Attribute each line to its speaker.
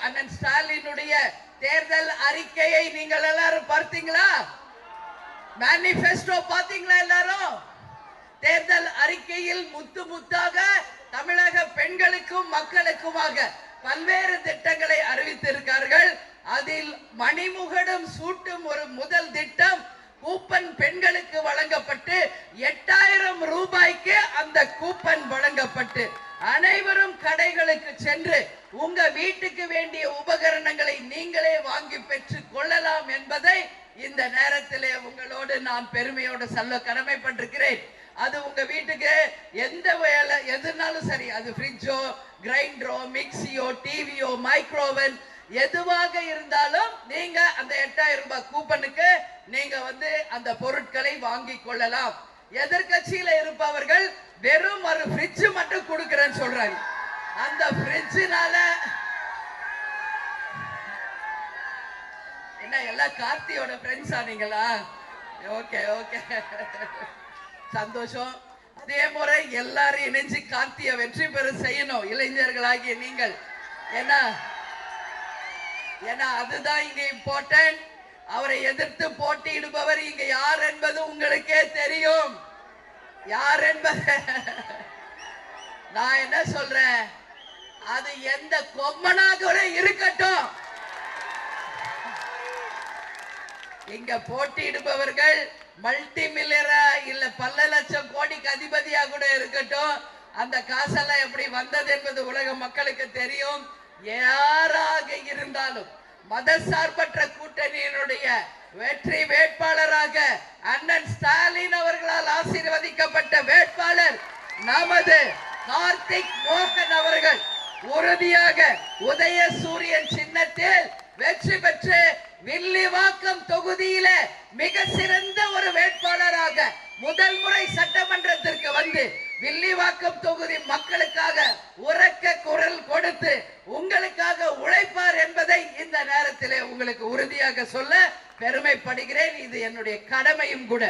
Speaker 1: அண்ணன் ஸ்டாலினுடைய தேர்தல் அறிக்கையை நீங்கள் எல்லாரும் பார்த்தீங்களா? மேனிஃபெஸ்டோ பார்த்தீங்களா? எல்லாரும் தேர்தல் அறிக்கையில் முத்து முத்தாக தமிழக பெண்களுக்கும் மக்களுக்குமாக பல்வேறு திட்டங்களை அறிவித்திருக்கார்கள். அதில் மணிமுகடும் சூட்டும் ஒரு முதல் திட்டம் கூப்பன் பெண்களுக்கு வழங்கப்பட்டு 8000 ரூபாய்க்கு அந்த கூப்பன் வழங்கப்பட்டு அனைவரும் கடைகளுக்கு சென்று உங்க வீட்டுக்கு வேண்டிய உபகரணங்களை நீங்களே வாங்கி பெற்றுக் கொள்ளலாம் என்பதை இந்த நேரத்திலே உங்களோடு நான் பெருமையோடு சொல்ல கடமைப்பட்டிருக்கிறேன். அது உங்க வீட்டுக்கு எந்த வேலை எதுனாலும் சரி, அது ஃப்ரிட்ஜோ, கிரைண்டரோ, மிக்சியோ, டிவியோ, மைக்ரோவன் எதுவாக இருந்தாலும் நீங்க அந்த 8000 ரூபாய் கூப்பனுக்கு நீங்க அந்த பொருட்களை வாங்கி கொள்ளலாம். எதிர்கட்சியில இருப்பவர்கள் வெறும் ஒரு ஃப்ரிட்ஜ் மட்டும் கொடுக்கிறேன்னு சொல்றாங்க. அந்த ஃப்ரிட்ஜ்னால என்ன எல்லாம் கார்த்தியோட ஃப்ரெண்ட்ஸ் ஆனீங்களா? ஓகே ஓகே, சந்தோஷம். அதே முறை எல்லாரும் இணைஞ்சு கார்த்திய வெற்றி பெற செய்யணும், இளைஞர்களாகிய நீங்கள். ஏன்னா அதுதான் இங்க இம்பார்ட்டன்ட். அவரை எதிர்த்து போட்டியிடுபவர் இங்க யார் என்பது உங்களுக்கே தெரியும். யார் என்பது நான் என்ன சொல்றேன், அது எந்த கொம்மனாக இருக்கட்டும், இங்க போட்டியிடுபவர்கள் மல்டி மில்லியனரா இல்ல பல லட்சம் கோடிக்கு அதிபதியா கூட இருக்கட்டும், அந்த காசெல்லாம் எப்படி வந்தது என்பது உலக மக்களுக்கு தெரியும். யாராக இருந்தாலும் மதசார்பற்ற கூட்டணியினுடைய வெற்றி வேட்பாளராக அண்ணன் ஸ்டாலின் அவர்களால் ஆசீர்வதிக்கப்பட்ட வேட்பாளர் நமது கார்த்திக் மோகன் அவர்கள் உறுதியாக உதயசூரியன் சின்னத்தில் வெற்றி பெற்று வில்லிவாக்கம் தொகுதியில மிக சிறந்த ஒரு வேட்பாளராக முதல் முறை சட்டமன்றத்திற்கு வந்து வில்லிவாக்கம் தொகுதி மக்களுக்காக உரக்க குரல் கொடுத்து உங்களுக்காக உழைப்பார் என்பதை இந்த நேரத்திலே உங்களுக்கு உறுதியாக சொல்ல பெருமைப்படுகிறேன். இது என்னுடைய கடமையும் கூட.